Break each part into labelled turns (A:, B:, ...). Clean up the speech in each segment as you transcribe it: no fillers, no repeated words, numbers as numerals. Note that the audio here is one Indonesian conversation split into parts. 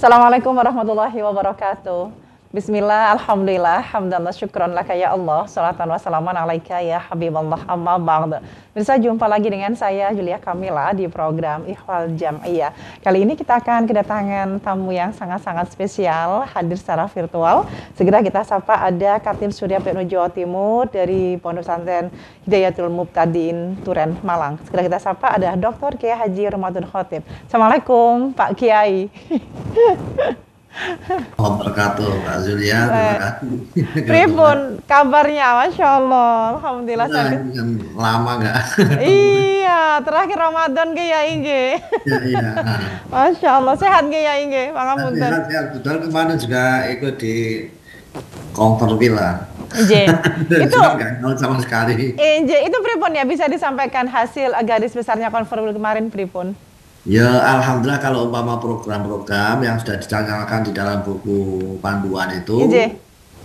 A: Assalamualaikum warahmatullahi wabarakatuh. Bismillah, alhamdulillah, hamdan wa syukran laka ya Allah, salatan wa salaman alaika ya Habiballah, amma ba'd. Bisa jumpa lagi dengan saya Julia Kamila di program Ikhwal Jam'iyah. Kali ini kita akan kedatangan tamu yang sangat-sangat spesial, hadir secara virtual. Segera kita sapa ada Katin Surya PNU Jawa Timur dari Pondok Pesantren Hidayatul Mubtadiin Turen Malang. Segera kita sapa ada Dr. Kiai Haji Ramadan Khotib. Assalamualaikum Pak Kiai.
B: Wabarakatuh, Pak Zulia, terima kasih.
A: Pripun kabarnya? Masya Allah, alhamdulillah
B: Nah,
A: sakit.
B: ini kan lama nggak ketemu.
A: Iya, terakhir Ramadan ke ya Inge.
B: Ya, iya.
A: Masya Allah, sehat ke ya Inge, pangapunten.
B: Sehat. Betul kemarin juga ikut di Konter Villa.
A: Inje, itu
B: Cuma nggak tahu sama sekali.
A: Inje, itu pripun ya bisa disampaikan hasil garis besarnya konferensi kemarin pripun?
B: Ya, alhamdulillah kalau umpama program-program yang sudah dicanangkan di dalam buku panduan itu,
A: Inje,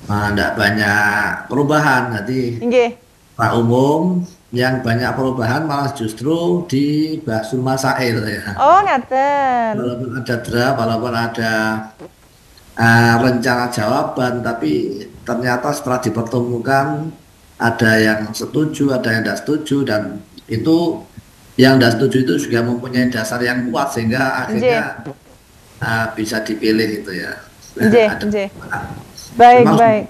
B: enggak banyak perubahan. Nanti
A: Inje.
B: Pak Umum yang banyak perubahan malah justru di Basul Masail ya.
A: Oh, ngaten.
B: Walaupun ada draft, walaupun ada rencana jawaban, tapi ternyata setelah dipertemukan ada yang setuju, ada yang tidak setuju, dan itu yang tidak setuju itu juga mempunyai dasar yang kuat sehingga
A: Inje,
B: akhirnya bisa dipilih itu ya.
A: Inje,
B: Ada
A: Inje. Baik,
B: memang
A: baik.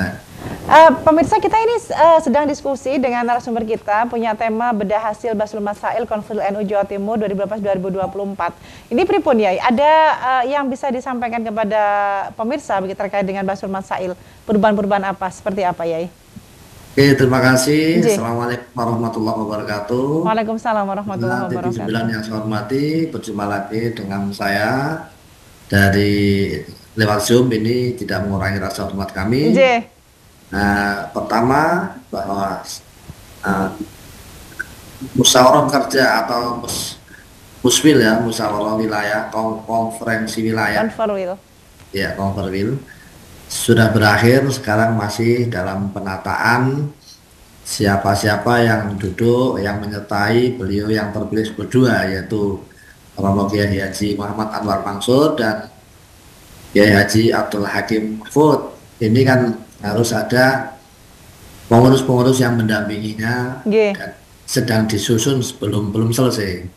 B: eh,
A: Pemirsa kita ini sedang diskusi dengan narasumber kita punya tema bedah hasil Basul Masail Konferensi NU Jawa Timur 2012-2024. Ini pripun ya? Ada yang bisa disampaikan kepada pemirsa begitu terkait dengan Basul Masail? Perubahan-perubahan apa? Seperti apa ya?
B: Oke, terima kasih.
A: Inje.
B: Assalamualaikum warahmatullahi wabarakatuh.
A: Waalaikumsalam warahmatullahi
B: Nah, TV9
A: wabarakatuh.
B: yang saya hormati, berjumpa lagi dengan saya dari lewat Zoom. Ini tidak mengurangi rasa hormat kami.
A: Inje.
B: Nah, pertama bahwa uh, musyawarah kerja atau muswil ya, musyawarah wilayah, konferensi wilayah,
A: Konferwil.
B: ya konferwil sudah berakhir. Sekarang masih dalam penataan siapa-siapa yang duduk, yang menyertai beliau yang terpilih berdua, yaitu Romo Kiai Haji Muhammad Anwar Mansur dan Kiai Haji Abdul Hakim Mahfud. Ini kan harus ada pengurus-pengurus yang mendampinginya
A: Nggih.
B: dan sedang disusun belum selesai.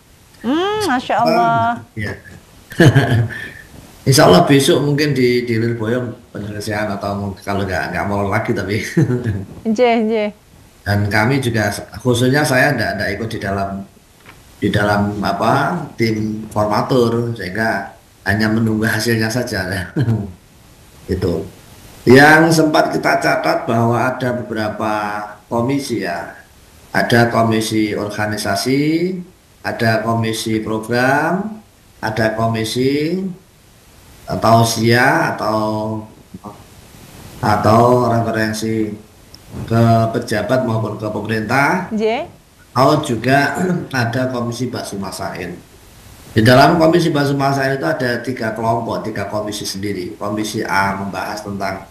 A: Masya Allah.
B: Ya. Insya Allah besok mungkin di Lirboyo penyelesaian atau kalau nggak mau lagi tapi
A: Inje, inje.
B: dan kami juga khususnya saya tidak ikut di dalam apa tim formatur sehingga hanya menunggu hasilnya saja. Itu. Yang sempat kita catat bahwa ada beberapa komisi ya, ada komisi organisasi, ada komisi program, ada komisi tausiah atau referensi ke pejabat maupun ke pemerintah,
A: Inje.
B: atau juga ada komisi Basul Masail. Di dalam komisi Basul Masail itu ada 3 kelompok, 3 komisi sendiri. Komisi A membahas tentang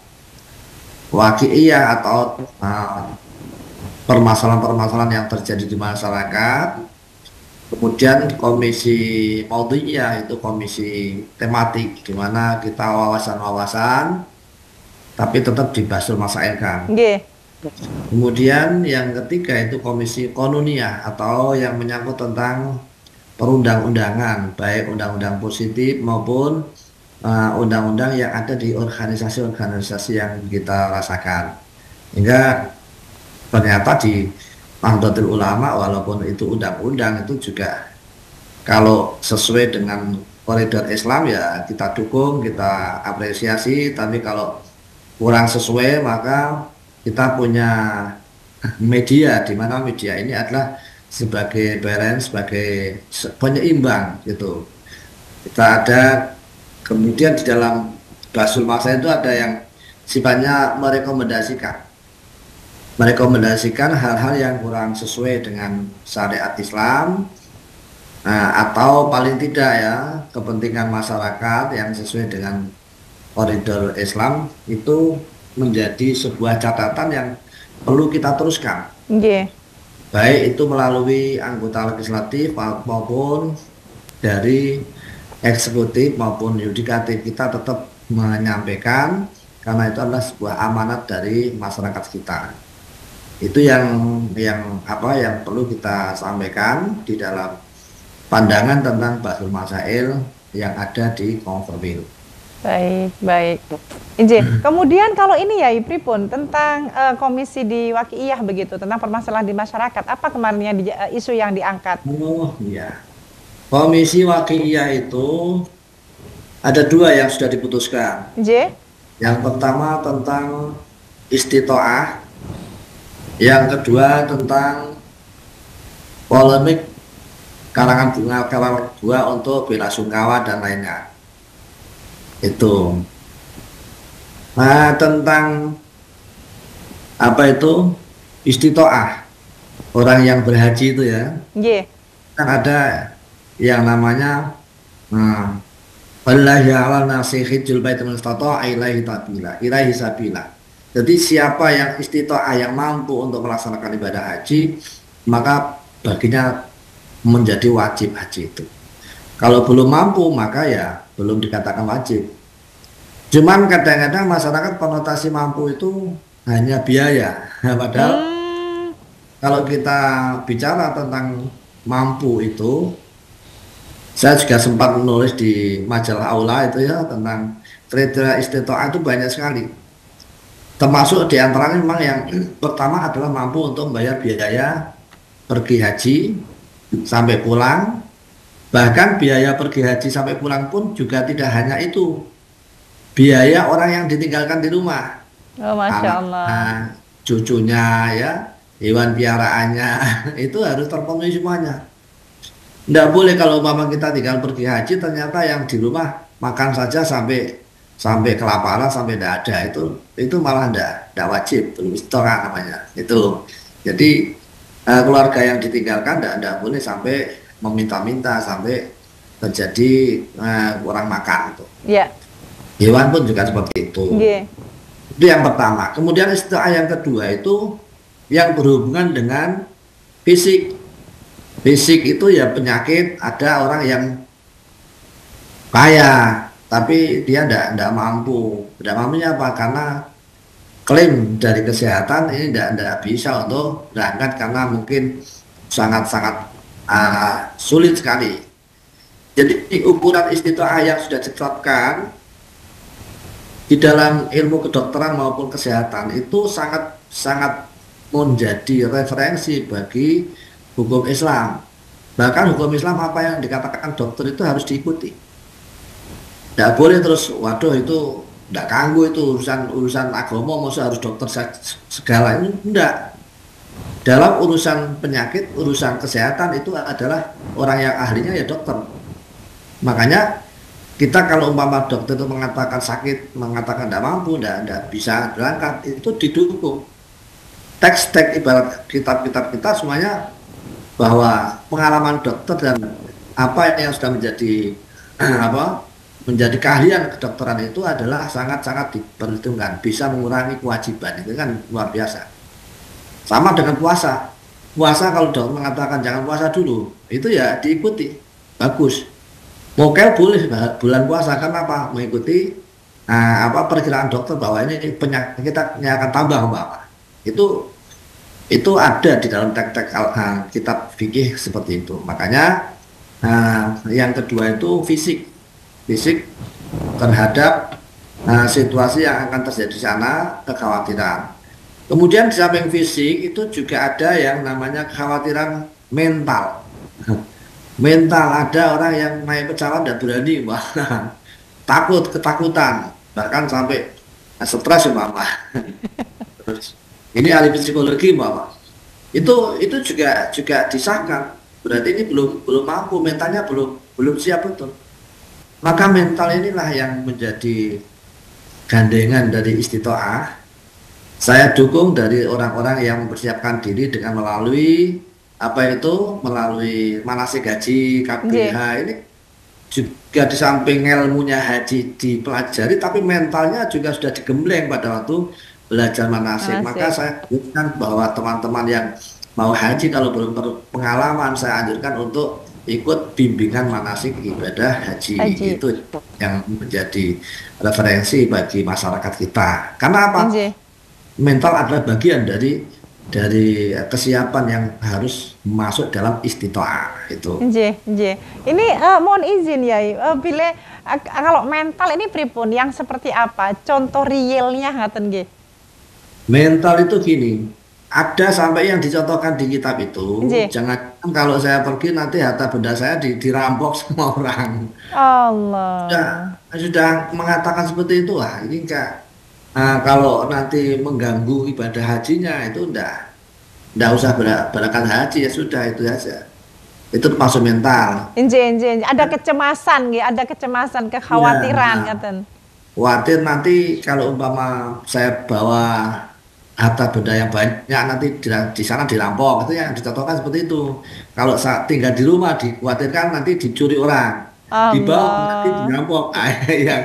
B: waqi'iyah atau permasalahan-permasalahan yang terjadi di masyarakat. Kemudian komisi maudhi'iyah itu komisi tematik di mana kita wawasan-wawasan tapi tetap dibasul masailkan.
A: Nggih.
B: Kemudian yang ketiga itu komisi konuniyah atau yang menyangkut tentang perundang-undangan, baik undang-undang positif maupun undang-undang yang ada di organisasi-organisasi yang kita rasakan. Hingga ternyata di Nahdlatul Ulama walaupun itu undang-undang itu juga kalau sesuai dengan koridor Islam ya kita dukung, kita apresiasi, tapi kalau kurang sesuai maka kita punya media di mana media ini adalah sebagai balance, sebagai penyeimbang gitu. Kita ada kemudian di dalam Basul Masail itu ada yang sifatnya merekomendasikan hal-hal yang kurang sesuai dengan syariat Islam, atau paling tidak ya kepentingan masyarakat yang sesuai dengan koridor Islam itu menjadi sebuah catatan yang perlu kita teruskan.
A: Nggih.
B: Baik itu melalui anggota legislatif maupun dari eksekutif maupun yudikatif, kita tetap menyampaikan karena itu adalah sebuah amanat dari masyarakat kita. Itu yang apa yang perlu kita sampaikan di dalam pandangan tentang Bahsul Masail yang ada di Konfermil.
A: Baik, baik. Inje, kemudian kalau ini ya Ipripun tentang komisi di Waqiah begitu, tentang permasalahan di masyarakat, apa kemarin yang isu yang diangkat?
B: Oh iya, Komisi Waqiah itu ada dua yang sudah diputuskan.
A: Inje?
B: Yang pertama tentang istitoah, yang kedua tentang polemik karangan bunga untuk bela sungkawa dan lainnya. Itu. Nah, tentang apa itu istitoah, orang yang berhaji itu ya,
A: Inje?
B: kan ada yang namanya wallahi ala nasi hijjul bait man istata'a ilaihi sabila. Jadi siapa yang istitoah, yang mampu untuk melaksanakan ibadah haji, maka baginya menjadi wajib haji itu. Kalau belum mampu, maka ya belum dikatakan wajib. Cuman kadang-kadang masyarakat konotasi mampu itu hanya biaya. Padahal kalau kita bicara tentang mampu itu, saya juga sempat menulis di majalah Aula itu ya tentang kriteria istitoah itu banyak sekali. Termasuk diantaranya memang yang pertama adalah mampu untuk membayar biaya pergi haji sampai pulang. Bahkan biaya pergi haji sampai pulang pun juga tidak hanya itu. Biaya orang yang ditinggalkan di rumah,
A: Oh, Masya Allah.
B: cucunya ya, hewan piaraannya itu harus terpenuhi semuanya. Tidak boleh kalau mama kita tinggal pergi haji ternyata yang di rumah makan saja sampai kelaparan, sampai tidak ada, itu malah tidak wajib, belum istitoah namanya itu. Jadi keluarga yang ditinggalkan tidak boleh sampai meminta-minta sampai terjadi kurang makan itu.
A: Ya.
B: Hewan pun juga seperti itu.
A: Yeah.
B: Itu yang pertama. Kemudian istitoah yang kedua itu yang berhubungan dengan fisik. Fisik itu ya penyakit, ada orang yang kaya tapi dia tidak mampu. Tidak mampunya apa? Karena klaim dari kesehatan ini tidak bisa untuk berangkat karena mungkin sangat-sangat sulit sekali. Jadi ukuran istitoah yang sudah ditetapkan di dalam ilmu kedokteran maupun kesehatan itu sangat menjadi referensi bagi hukum Islam. Bahkan hukum Islam apa yang dikatakan dokter itu harus diikuti. Tidak boleh terus, waduh itu tidak ganggu, itu urusan agama, maksudnya harus dokter segala ini enggak. Dalam urusan penyakit, urusan kesehatan itu adalah orang yang ahlinya ya dokter. Makanya kita kalau umpama dokter itu mengatakan sakit, mengatakan tidak mampu, tidak bisa berangkat, itu didukung. Teks-teks ibarat kitab-kitab kita semuanya bahwa pengalaman dokter dan apa yang sudah menjadi keahlian kedokteran itu adalah sangat-sangat diperhitungkan, bisa mengurangi kewajiban, itu kan luar biasa. Sama dengan puasa. Puasa kalau dokter mengatakan jangan puasa dulu, itu ya diikuti, bagus. Mokel boleh bulan puasa karena apa? Mengikuti perkiraan dokter bahwa ini penyakit kita akan tambah apa? Itu ada di dalam teks-teks kitab fikih seperti itu. Makanya yang kedua itu fisik terhadap situasi yang akan terjadi di sana, kekhawatiran. Kemudian di samping fisik itu juga ada yang namanya kekhawatiran mental. Mental, ada orang yang naik pesawat dan berani, ketakutan, bahkan sampai stres umpama. Terus ini ahli psikologi umpama. Itu juga disahkan. Berarti ini belum mampu, mentalnya belum siap betul. Maka mental inilah yang menjadi gandengan dari istitoah. Saya dukung dari orang-orang yang mempersiapkan diri dengan melalui melalui manasik haji, KBH ini juga di samping ilmunya haji dipelajari, tapi mentalnya juga sudah digembleng pada waktu belajar manasik. Maka saya anjurkan bahwa teman-teman yang mau haji kalau belum pengalaman, saya anjurkan untuk ikut bimbingan manasik ibadah haji.
A: Haji.
B: Itu yang menjadi referensi bagi masyarakat kita. Karena apa?
A: Nggih.
B: Mental adalah bagian dari kesiapan yang harus masuk dalam istitoah itu.
A: Nggih, nggih. Ini mohon izin Yai, kalau mental ini pripun yang seperti apa? Contoh realnya ngaten nggih.
B: Mental itu gini, ada sampai yang dicontohkan di kitab itu,
A: Nggih.
B: jangan kalau saya pergi nanti harta benda saya dirampok sama orang. Sudah,
A: Allah.
B: sudah mengatakan seperti itu, wah ini enggak. Kalau nanti mengganggu ibadah hajinya itu enggak usah berangkat haji ya sudah itu aja. Itu termasuk mental.
A: Nggih, nggih. Ada kecemasan nggih, ada kecemasan,
B: Iya,
A: kekhawatiran
B: nah,
A: ngaten.
B: khawatir nanti kalau umpama saya bawa harta benda yang banyak nanti di sana dirampok itu yang dicontohkan seperti itu. Kalau saat tinggal di rumah dikhawatirkan nanti dicuri orang, dibawa nanti
A: Allah.
B: dirampok. Yang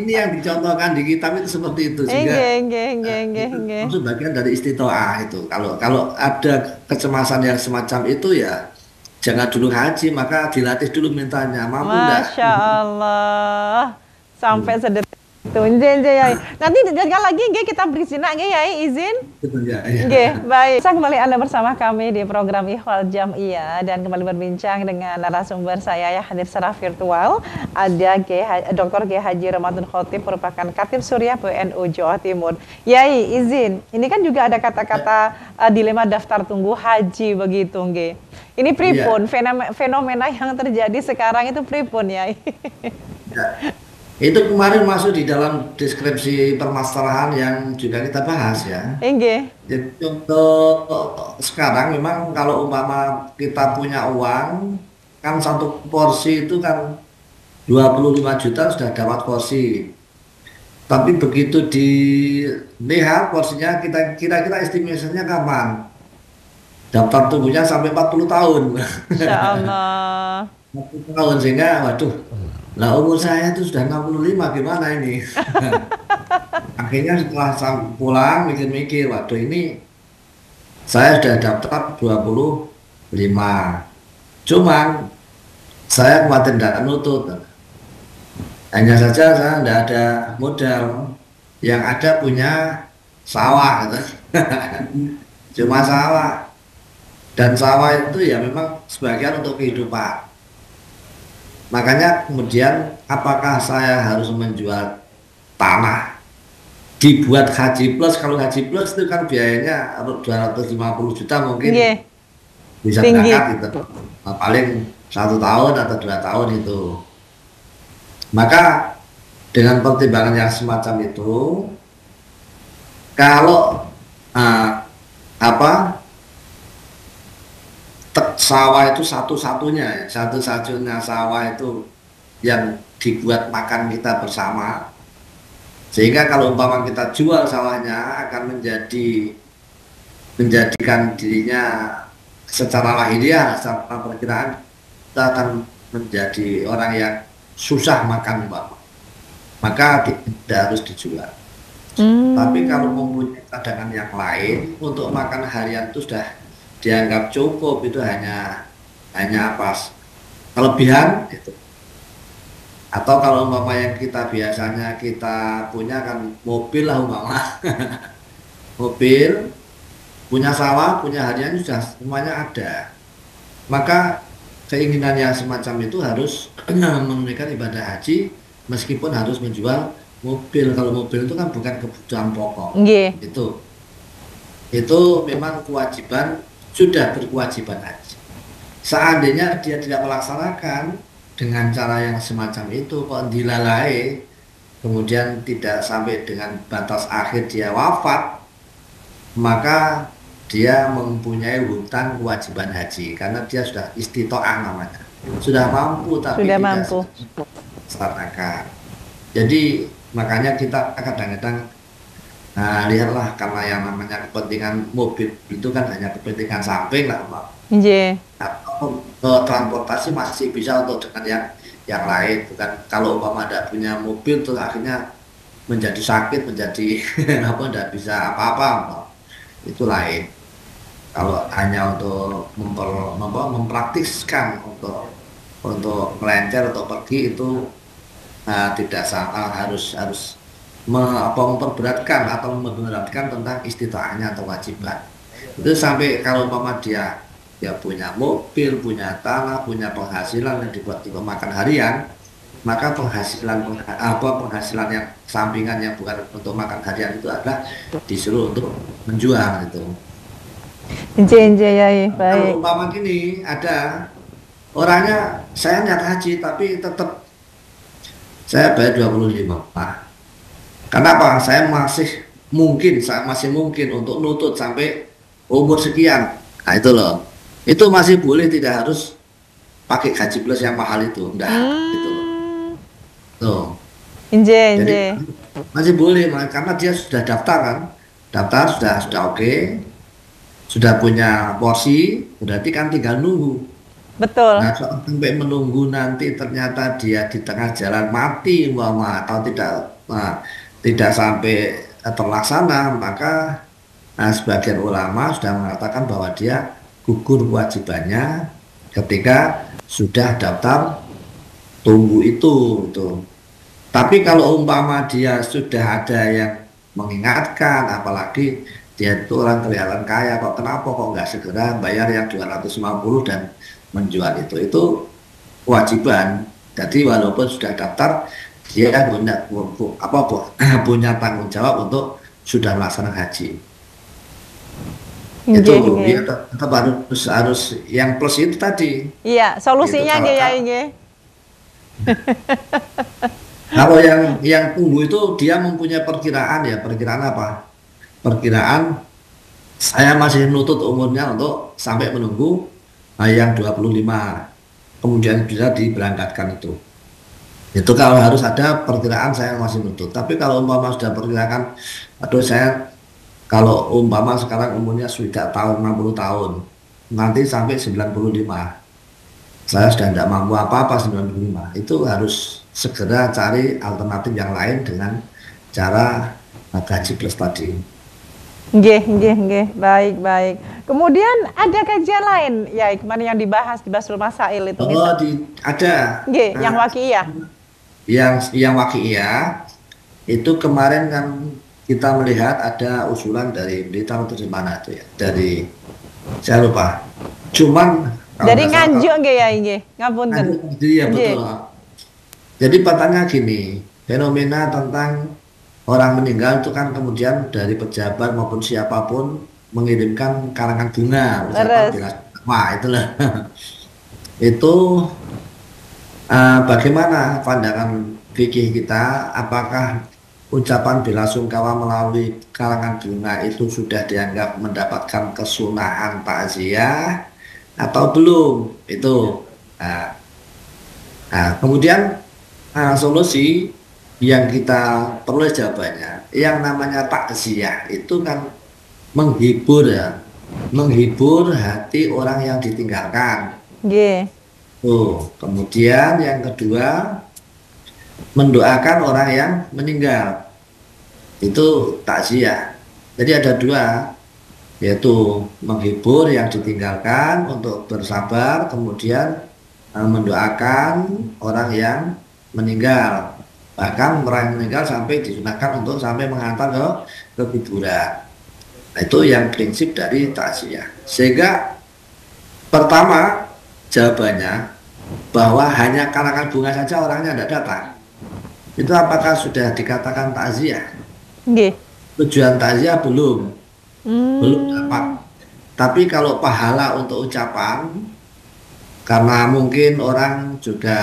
B: ini yang dicontohkan di kitab itu seperti itu sehingga
A: Nggih, nggih, nggih, nggih,
B: itu
A: nggih.
B: termasuk bagian dari istitoah itu. Kalau ada kecemasan yang semacam itu ya jangan dulu haji, maka dilatih dulu mentalnya mampu enggak.
A: Masya Allah. Sampai sedetik itu. Nggih, nggih, Yai. Nanti jaga lagi nggih kita beri sinak nggih Yai, izin.
B: Itu ya.
A: Oke, baik. Saya kembali Anda bersama kami di program Ikhwal Jam'iyah dan kembali berbincang dengan narasumber saya yang hadir secara virtual. Ada Dr. G. Haji Ramadan Khotib merupakan Katib Suriah PNU Jawa Timur. Yai, izin. Ini kan juga ada kata-kata dilema daftar tunggu haji begitu, nggih. Ini pripun
B: Iya.
A: fenomena yang terjadi sekarang itu pripun, Yai?
B: Ya. Itu kemarin masuk di dalam deskripsi permasalahan yang juga kita bahas ya.
A: Nggih.
B: Jadi untuk sekarang memang kalau umpama kita punya uang, kan satu porsi itu kan 25 juta sudah dapat porsi. Tapi begitu dilihat porsinya kita kira-kira estimasinya kapan? Daftar tunggunya sampai 40 tahun.
A: Insya Allah.
B: 40 tahun sehingga waduh, lah umur saya itu sudah 65 gimana ini? Akhirnya setelah pulang mikir-mikir, waduh ini saya sudah daftar 25. Cuman saya khawatir tidak nutut. Hanya saja saya tidak ada modal. Yang ada punya sawah gitu. Cuma sawah. Dan sawah itu ya memang sebagian untuk kehidupan. Makanya kemudian apakah saya harus menjual tanah dibuat haji plus? Kalau haji plus itu kan biayanya 250 juta mungkin
A: Nggih,
B: bisa
A: tinggi.
B: berangkat gitu. Paling 1 tahun atau 2 tahun itu. Maka dengan pertimbangan yang semacam itu, kalau apa sawah itu satu-satunya sawah itu yang dibuat makan kita bersama, sehingga kalau umpama kita jual sawahnya akan menjadikan dirinya secara lahiriah, secara perkiraan kita akan menjadi orang yang susah makan umpama, maka tidak harus dijual. Tapi kalau mempunyai cadangan yang lain untuk makan harian itu sudah dianggap cukup, itu hanya apa kelebihan itu. Atau kalau umpama yang kita biasanya kita punya kan mobil lah umpama mobil, punya sawah, punya harian sudah semuanya ada, maka keinginan yang semacam itu harus menunaikan ibadah haji meskipun harus menjual mobil. Kalau mobil itu kan bukan kebutuhan pokok.
A: Nggih.
B: Itu memang kewajiban, sudah berkewajiban haji. Seandainya dia tidak melaksanakan dengan cara yang semacam itu, kok dilalai, kemudian tidak sampai dengan batas akhir dia wafat, maka dia mempunyai hutang kewajiban haji karena dia sudah istitoah namanya, sudah mampu tapi
A: Sudah
B: tidak
A: mampu.
B: melaksanakan. Jadi makanya kita kadang-kadang lihatlah, karena yang namanya kepentingan mobil itu kan hanya kepentingan samping lah, Mbak.
A: Nggih.
B: Atau transportasi masih bisa untuk dengan yang lain, bukan kalau umpama tidak punya mobil terus akhirnya menjadi sakit, menjadi apa, tidak bisa apa-apa, Mbak. Itu lain. Kalau hanya untuk mempraktiskan untuk melenceng atau pergi itu tidak sama, harus harus memperberatkan atau memberatkan tentang istitaahnya atau wajiban. Itu sampai kalau umpama dia punya mobil, punya tanah, punya penghasilan yang dibuat untuk makan harian, maka penghasilan yang sampingan yang bukan untuk makan harian itu adalah disuruh untuk menjual itu.
A: Inje ya,
B: Kalau
A: baik.
B: umpama gini ada orangnya saya niat haji tapi tetap saya bayar 25. Kenapa? Saya masih mungkin untuk nutut sampai umur sekian. Nah itu loh. Itu masih boleh, tidak harus pakai gaji plus yang mahal itu. Enggak, gitu loh.
A: Hmm,
B: Tuh. Jadi
A: inje.
B: masih boleh karena dia sudah daftar kan. Daftar sudah oke, sudah punya porsi, berarti kan tinggal nunggu.
A: Betul.
B: Nah, sampai menunggu nanti ternyata dia di tengah jalan mati umpama atau tidak sampai terlaksana, maka sebagian ulama sudah mengatakan bahwa dia gugur kewajibannya ketika sudah daftar tunggu itu. Gitu. Tapi kalau umpama dia sudah ada yang mengingatkan, apalagi dia itu orang kelihatan kaya, kok kenapa kok nggak segera bayar yang 250 dan menjual itu kewajiban. Jadi walaupun sudah daftar, dia punya tanggung jawab untuk sudah melaksanakan haji. Itu
A: Inje, inje.
B: dia tetap harus yang plus itu tadi.
A: Iya,
B: Itu
A: solusinya
B: kalau
A: nggih ya inje.
B: kalau yang tunggu itu dia mempunyai perkiraan, ya perkiraan apa? Perkiraan saya masih nutut umurnya untuk sampai menunggu yang 25, kemudian bisa diberangkatkan itu. Itu kalau harus ada perkiraan saya masih nutut. Tapi kalau umpama sudah perkirakan, aduh saya kalau umpama sekarang umurnya sudah tahun 60 tahun, nanti sampai 95, saya sudah tidak mampu apa-apa 95. Itu harus segera cari alternatif yang lain dengan cara gaji plus tadi.
A: Nggih, nggih, nggih. Baik, baik. Kemudian ada kajian lain, ya, kemarin yang dibahas di Basul Masail itu
B: Oh,
A: misal.
B: ada.
A: Nggih, yang
B: Nah,
A: waqiah.
B: yang wakiah itu kemarin kan kita melihat ada usulan dari Blitar atau di mana itu ya, dari saya lupa. Cuman kalau
A: Dari
B: nggak salah
A: Nganjuk nggih ya nggih. Ngapunten.
B: dia
A: Nggih.
B: betul. Jadi pertanyaan gini, fenomena tentang orang meninggal itu kan kemudian dari pejabat maupun siapapun mengirimkan karangan bunga, ucapan
A: Leres.
B: bela sungkawa itulah. Itu bagaimana pandangan fikih kita? Apakah ucapan bela sungkawa melalui karangan bunga itu sudah dianggap mendapatkan kesunahan takziah atau belum? Itu. Nah, kemudian solusi yang kita perlu jawabannya, yang namanya takziah itu kan menghibur ya, menghibur hati orang yang ditinggalkan.
A: Nggih.
B: Kemudian yang kedua mendoakan orang yang meninggal, itu takziah. Jadi ada dua, yaitu menghibur yang ditinggalkan untuk bersabar, kemudian mendoakan orang yang meninggal. Bahkan orang yang meninggal sampai disunahkan untuk sampai mengantar ke kuburan. Nah, itu yang prinsip dari takziah. Sehingga pertama jawabannya bahwa hanya karangan bunga saja orangnya tidak datang. Itu apakah sudah dikatakan takziah?
A: Nggih.
B: Tujuan takziah belum dapat.
A: Hmm.
B: Tapi kalau pahala untuk ucapan, karena mungkin orang juga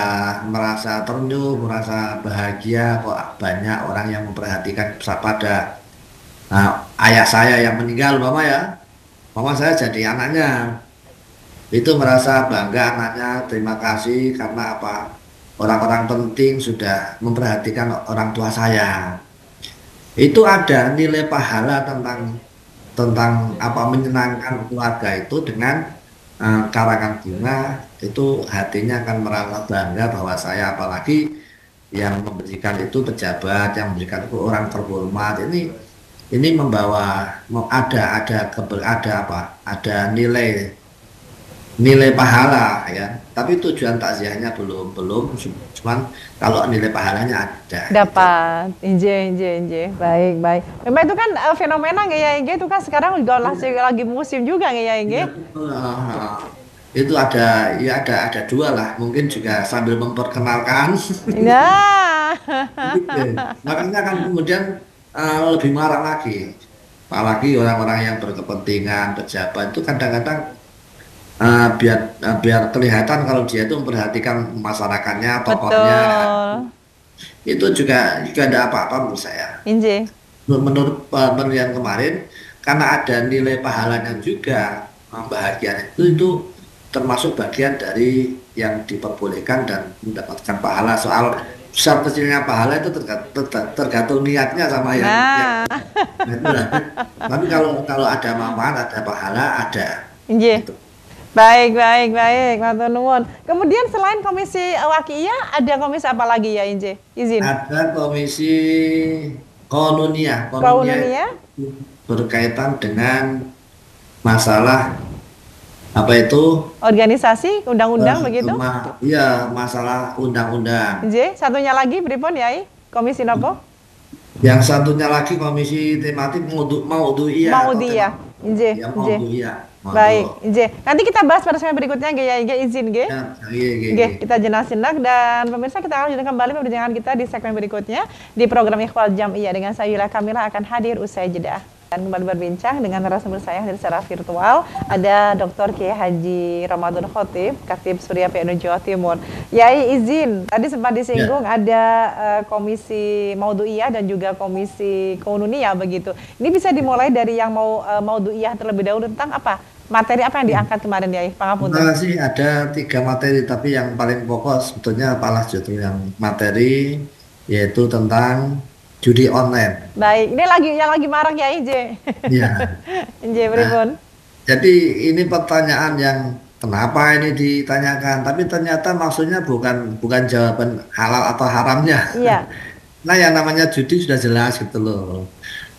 B: merasa ternyuh, merasa bahagia kok banyak orang yang memperhatikan pada ayah saya yang meninggal, mama saya jadi anaknya. Itu merasa bangga anaknya, terima kasih karena apa? Orang-orang penting sudah memperhatikan orang tua saya. Itu ada nilai pahala tentang apa menyenangkan keluarga itu dengan karangan bunga, itu hatinya akan merasa bangga bahwa saya, apalagi yang memberikan itu pejabat, yang memberikan itu orang terhormat, ini ini membawa ada apa? Ada nilai nilai pahala ya. Tapi tujuan takziahnya belum belum cuman kalau nilai pahalanya ada gitu.
A: Dapat, inje. Baik, baik. Memang itu kan fenomena nggak ya, Inge? Itu kan sekarang juga lagi musim juga nggak ya, Inge?
B: Iya betul. Itu ada dua lah. Mungkin juga sambil memperkenalkan.
A: Nah,
B: Gitu. Makanya kan kemudian lebih marah lagi. Apalagi orang-orang yang berkepentingan, pejabat itu kadang-kadang biar kelihatan kalau dia itu memperhatikan masyarakatnya, tokohnya,
A: betul.
B: itu juga ada apa-apa menurut saya.
A: Inje.
B: Menurut penelitian kemarin, karena ada nilai pahalanya juga, bahagian itu termasuk bagian dari yang diperbolehkan dan mendapatkan pahala. Soal besar kecilnya pahala itu tergantung niatnya sama yang
A: Nah,
B: itulah. Tapi kalau ada manfaat, ada pahala, ada.
A: Inje.
B: Gitu.
A: Baik, baik, baik, matur nuwun. Kemudian selain komisi wakiyah, ada komisi apa lagi ya, Inje? Izin.
B: Ada komisi konunia. Konunia
A: Kaununia,
B: itu berkaitan dengan masalah apa itu
A: organisasi, undang-undang begitu.
B: iya masalah undang-undang.
A: Inje, satunya lagi pripun yai? Komisi nopo?
B: Yang satunya lagi komisi tematik mau atau
A: Maudiyah.
B: tema
A: Inje,
B: ya
A: Inje.
B: mau ya
A: Baik,
B: mau
A: Inje. Nanti kita bahas pada segmen berikutnya, Nggih, ya, Nggih, izin, Nggih.
B: ya iya, iya,
A: Oke,
B: iya.
A: kita jenak-jenak dan pemirsa kita akan lanjutkan kembali perbincangan kita di segmen berikutnya di program Ikhwal Jam'iyah dengan saya Yula Kamila akan hadir usai jeda. Dan kembali berbincang dengan narasumber saya dari secara virtual ada Dr. Kiai Haji Ramadan Khotib, Katib Surya PNU Jawa Timur. Yai izin, tadi sempat disinggung
B: Ya.
A: ada komisi Maudhu'iyah dan juga komisi Kaununiyah begitu. Ini bisa dimulai dari yang Maudhu'iyah terlebih dahulu tentang apa? Materi apa yang diangkat kemarin Yai? Pangapunten.
B: Sih ada 3 materi tapi yang paling pokok sebetulnya apalah justru yang materi yaitu tentang judi online.
A: Baik, ini yang lagi marak ya Inje.
B: Ya.
A: Inje
B: Nah,
A: pripun?
B: jadi ini pertanyaan yang kenapa ini ditanyakan, tapi ternyata maksudnya bukan bukan jawaban halal atau haramnya.
A: Iya.
B: Nah, yang namanya judi sudah jelas gitu loh.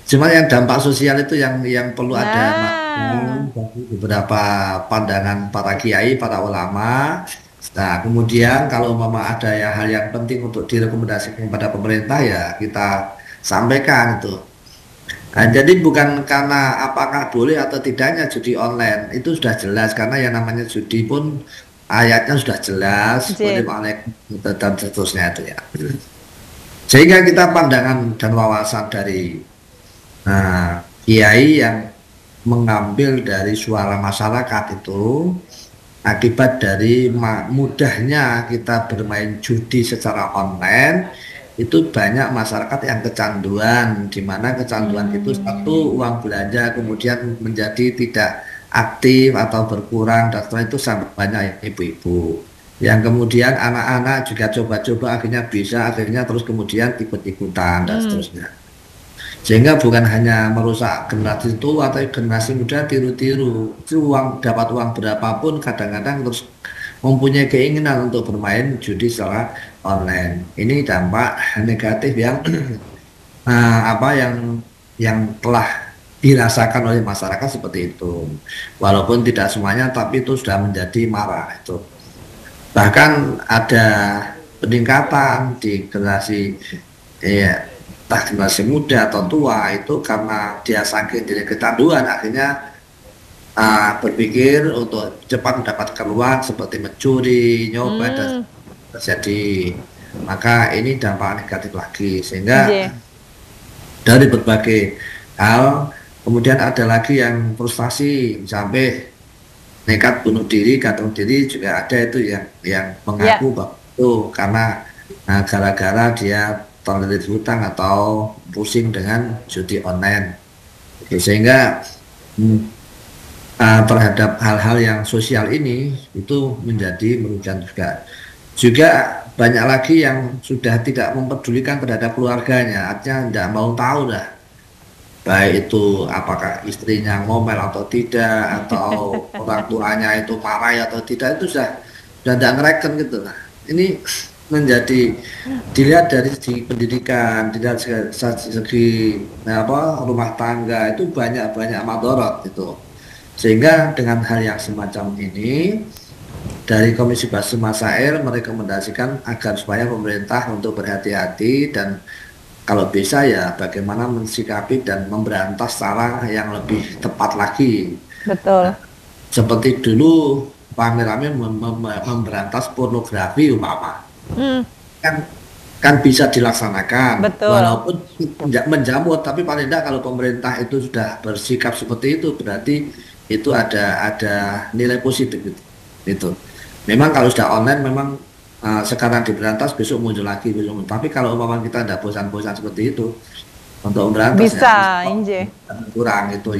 B: Cuma yang dampak sosial itu yang perlu ada
A: Nah,
B: makna dari beberapa pandangan para kiai, para ulama. Nah, kemudian kalau mama ada ya hal yang penting untuk direkomendasikan kepada pemerintah ya kita sampaikan itu. Nah, jadi bukan karena apakah boleh atau tidaknya judi online itu sudah jelas karena yang namanya judi pun ayatnya sudah jelas boleh
A: Inje.
B: dan seterusnya itu ya. Sehingga kita pandangan dan wawasan dari kiai yang mengambil dari suara masyarakat itu akibat dari mudahnya kita bermain judi secara online itu banyak masyarakat yang kecanduan di mana kecanduan itu satu uang belanja kemudian menjadi tidak aktif atau berkurang dan setelah itu sampai banyak ibu-ibu yang kemudian anak-anak juga coba-coba akhirnya bisa akhirnya terus kemudian ikut-ikutan dan
A: Hmm.
B: seterusnya sehingga bukan hanya merusak generasi tua atau generasi muda tiru-tiru. Itu dapat uang berapapun kadang-kadang terus mempunyai keinginan untuk bermain judi secara online. Ini dampak negatif yang apa yang telah dirasakan oleh masyarakat seperti itu. Walaupun tidak semuanya tapi itu sudah menjadi marah itu. Bahkan ada peningkatan di generasi ya, entah generasi muda atau tua itu karena dia sakit dari kecanduan akhirnya berpikir untuk cepat mendapatkan uang seperti mencuri, nyoba dan
A: Hmm.
B: terjadi. Maka ini dampak negatif lagi sehingga
A: Inje.
B: dari berbagai hal kemudian ada lagi yang frustasi sampai nekat bunuh diri, gantung diri juga ada itu yang
A: Ya.
B: mengaku bahwa itu karena gara-gara dia terlilit hutang atau pusing dengan judi online. Oke, sehingga mm, terhadap hal-hal yang sosial ini itu menjadi merugikan juga. Juga banyak lagi yang sudah tidak mempedulikan terhadap keluarganya, artinya tidak mau tahu dah baik itu apakah istrinya ngomel atau tidak atau orang tuanya itu marah atau tidak itu sudah tidak ngereken gitu lah. Ini menjadi dilihat dari segi pendidikan, dilihat segi apa rumah tangga itu banyak madorot itu. Sehingga dengan hal yang semacam ini dari Komisi Basu Masail merekomendasikan agar supaya pemerintah untuk berhati-hati dan kalau bisa ya bagaimana mensikapi dan memberantas cara yang lebih tepat lagi.
A: Betul.
B: Seperti dulu rame-rame memberantas pornografi umpama.
A: Hmm,
B: Kan kan bisa dilaksanakan
A: betul.
B: walaupun menjamur, tapi paling tidak kalau pemerintah itu sudah bersikap seperti itu berarti itu ada nilai positif gitu. Itu. Memang kalau sudah online memang sekarang diberantas besok muncul lagi besok muncul. Tapi kalau umpama kita tidak bosan-bosan seperti itu untuk memberantas ya
A: Bisa, Inje.
B: kurang itu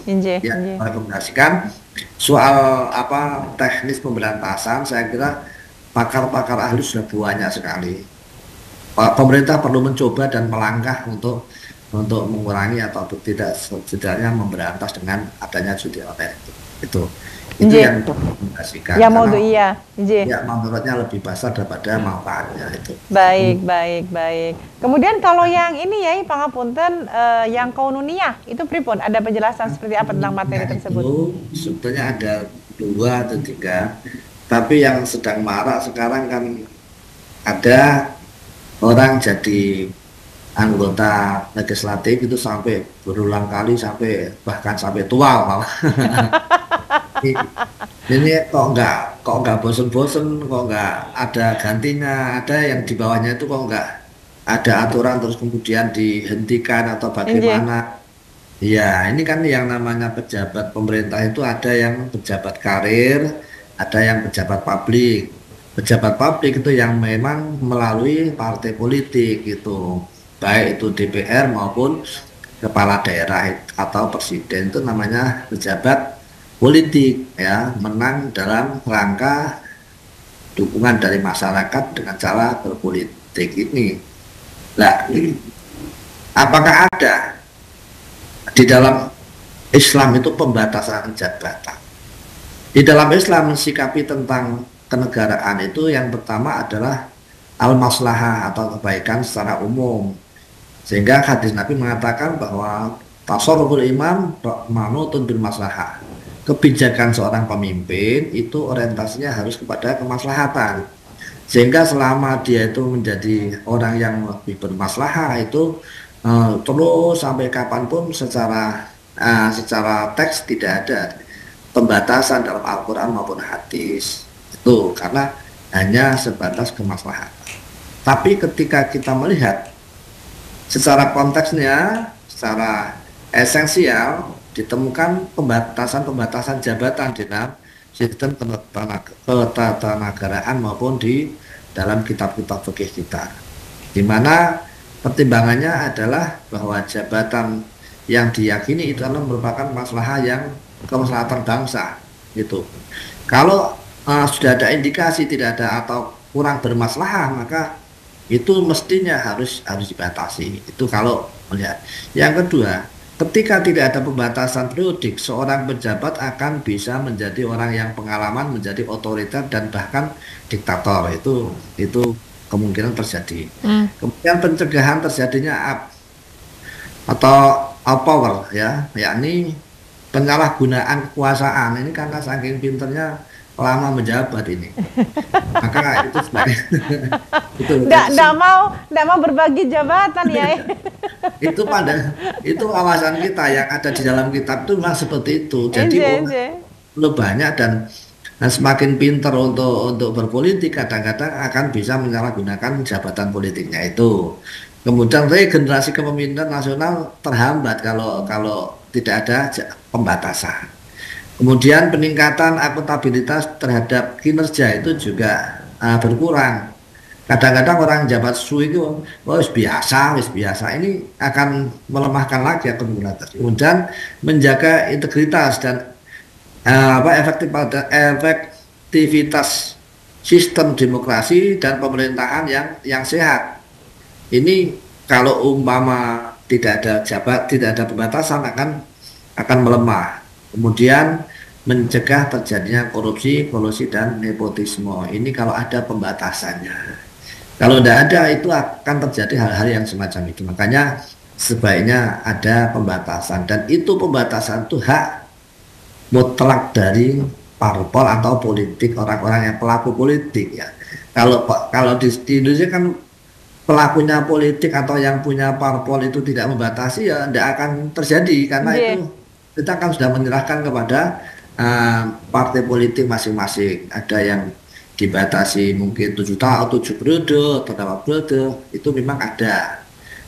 A: Inje,
B: yang
A: Inje.
B: merekomendasikan soal apa teknis pemberantasan. Saya kira pakar-pakar ahli sudah banyak sekali. Pemerintah perlu mencoba dan melangkah untuk mengurangi atau tidak setidaknya memberantas dengan adanya judi online itu
A: Inje.
B: yang direkomendasikan
A: Ya mau
B: karena
A: iya, Inje.
B: ya manfaatnya lebih besar daripada manfaatnya itu.
A: Baik, baik, baik. Kemudian kalau yang ini ya, pangapunten, yang kaununiyah itu pripun? Ada penjelasan seperti apa tentang materi
B: Nah,
A: tersebut?
B: itu sebetulnya ada 2 atau 3, tapi yang sedang marak sekarang kan ada orang jadi anggota legislatif itu sampai berulang kali sampai bahkan sampai tua malah. Ini kok nggak bosen-bosen, kok nggak ada gantinya, ada yang di bawahnya itu kok nggak ada aturan terus kemudian dihentikan atau
A: Inje.
B: bagaimana. Ya, ini kan yang namanya pejabat pemerintah itu ada yang pejabat karir, ada yang pejabat publik. Pejabat publik itu yang memang melalui partai politik gitu, baik itu DPR maupun kepala daerah atau presiden itu namanya pejabat politik ya, menang dalam rangka dukungan dari masyarakat dengan cara berpolitik ini. Nah, apakah ada di dalam Islam itu pembatasan jabatan? Di dalam Islam mensikapi tentang kenegaraan itu yang pertama adalah al-maslahah atau kebaikan secara umum. Sehingga hadis Nabi mengatakan bahwa tasarruful imam manutun bil maslahah. Kebijakan seorang pemimpin itu orientasinya harus kepada kemaslahatan. Sehingga selama dia itu menjadi orang yang lebih bermaslahah itu terus sampai kapanpun secara teks tidak ada pembatasan dalam Al-Quran maupun hadis itu karena hanya sebatas kemaslahatan. Tapi ketika kita melihat secara konteksnya, secara esensial ditemukan pembatasan-pembatasan jabatan di dalam sistem ketatanegaraan maupun di dalam kitab-kitab fikih kita, di mana pertimbangannya adalah bahwa jabatan yang diyakini itu adalah merupakan masalah yang kemaslahatan bangsa gitu. Kalau sudah ada indikasi tidak ada atau kurang bermaslahah maka itu mestinya harus dibatasi. Itu kalau melihat. Yang kedua, ketika tidak ada pembatasan periodik, seorang pejabat akan bisa menjadi orang yang pengalaman, menjadi otoriter dan bahkan diktator. Itu kemungkinan terjadi. Kemudian pencegahan terjadinya atau power ya, yakni penyalahgunaan kekuasaan ini karena saking pinternya lama menjabat ini. Maka itu sebagai
A: Nggak mau berbagi jabatan ya.
B: itu wawasan kita yang ada di dalam kitab itu memang seperti itu. Jadi
A: Inje,
B: orang
A: Inje.
B: perlu banyak dan semakin pintar untuk berpolitik kadang-kadang akan bisa menyalahgunakan jabatan politiknya itu. Kemudian regenerasi kepemimpinan nasional terhambat kalau tidak ada pembatasan. Kemudian peningkatan akuntabilitas terhadap kinerja itu juga berkurang. Kadang-kadang orang jabat su itu wis biasa. Ini akan melemahkan lagi akuntabilitas. Kemudian menjaga integritas dan efektivitas sistem demokrasi dan pemerintahan yang sehat. Ini kalau umpama tidak ada pembatasan akan melemah. Kemudian mencegah terjadinya korupsi, kolusi dan nepotisme. Ini kalau ada pembatasannya. Kalau tidak ada itu akan terjadi hal-hal yang semacam itu. Makanya sebaiknya ada pembatasan dan itu pembatasan itu hak mutlak dari parpol atau politik orang-orang yang pelaku politik ya. Kalau di Indonesia kan pelakunya politik atau yang punya parpol itu tidak membatasi ya tidak akan terjadi karena itu
A: Nggih.
B: kita kan sudah menyerahkan kepada partai politik masing-masing. Ada yang dibatasi mungkin 7 tahun, 7 periode, atau 8 periode, itu memang ada.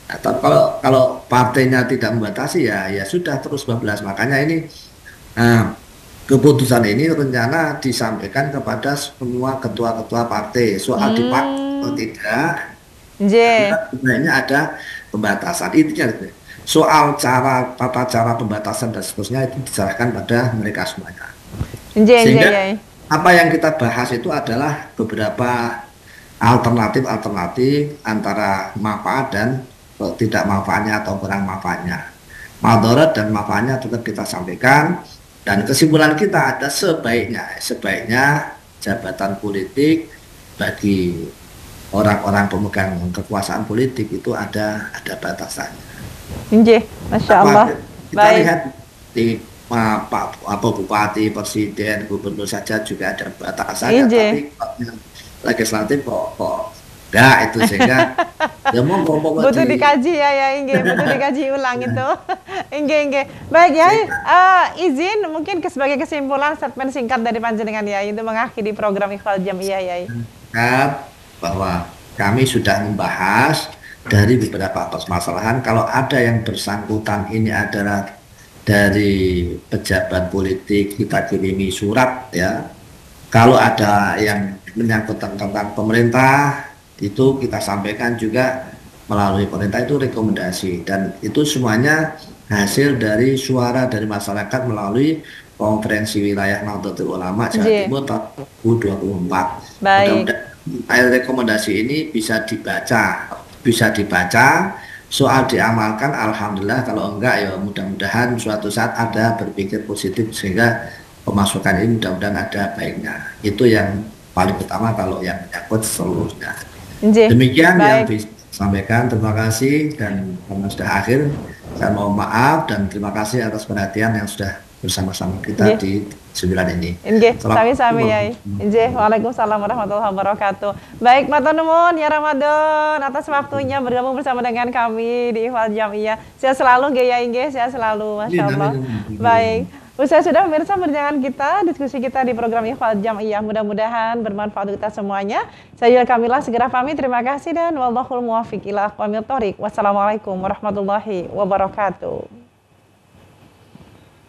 B: Atau kalau partainya tidak membatasi ya sudah terus bablas. Makanya ini Nah, keputusan ini rencana disampaikan kepada semua ketua-ketua partai. Soal dipakai atau
A: Hmm,
B: tidak,
A: nggih.
B: sebenarnya ada pembatasan. Intinya gitu. Soal tata cara pembatasan dan seterusnya itu diserahkan pada mereka semuanya.
A: Nggih, nggih,
B: Sehingga
A: Yai.
B: apa yang kita bahas itu adalah beberapa alternatif antara manfaat dan tidak manfaatnya atau kurang manfaatnya. Madarat dan manfaatnya tetap kita sampaikan dan kesimpulan kita ada sebaiknya jabatan politik bagi orang-orang pemegang kekuasaan politik itu ada batasannya.
A: Nggih, Masya
B: Apa
A: Allah.
B: kita
A: Baik.
B: lihat di Pak apa bupati, presiden, gubernur saja juga ada batasannya,
A: Nggih.
B: tapi kalau yang legislatif kok enggak itu sehingga ya mau
A: Butuh
B: di
A: dikaji ya, ya, Inge, butuh dikaji ulang itu. Inge, Inge. Baik, Yai,
B: sehingga
A: izin mungkin sebagai kesimpulan statement singkat dari panjenengan Yai itu mengakhiri program Ikhwal Jamiyah Yai.
B: ingat bahwa kami sudah membahas dari beberapa permasalahan. Kalau ada yang bersangkutan ini adalah dari pejabat politik, kita kirimi surat ya. Kalau ada yang menyangkut tentang pemerintah, itu kita sampaikan juga melalui pemerintah itu rekomendasi dan itu semuanya hasil dari suara dari masyarakat melalui konferensi wilayah Nahdlatul Ulama Jawa
A: Nggih.
B: Timur tahun 2024.
A: Baik.
B: Mudah-mudahan rekomendasi ini bisa dibaca, soal diamalkan alhamdulillah, kalau enggak ya mudah-mudahan suatu saat ada berpikir positif sehingga pemasukan ini mudah-mudahan ada baiknya. Itu yang paling utama kalau yang menyangkut seluruhnya.
A: Nggih.
B: Demikian yang
A: Baik.
B: bisa sampaikan. Terima kasih dan karena sudah akhir, saya mohon maaf dan terima kasih atas perhatian yang sudah bersama-sama kita
A: Nggih.
B: di 9 ini.
A: Nggih,
B: Assalamualaikum
A: sami-sami Yai. Nggih, Waalaikumsalam warahmatullahi wabarakatuh. Baik, matur nuwun ya Ramadan atas waktunya bergabung bersama dengan kami di Ikhwal Jamiyah. Sehat selalu nggih Yai, nggih, sehat selalu, Masya
B: Amin,
A: Allah.
B: amin, amin.
A: Baik, usai sudah pemirsa perbincangan kita, diskusi kita di program Ikhwal Jamiyah. Mudah-mudahan bermanfaat untuk kita semuanya. Saya Yul Kamila segera pamit. Terima kasih dan wallahul muwaffiq ila aqwamit thoriq. Wassalamualaikum warahmatullahi wabarakatuh.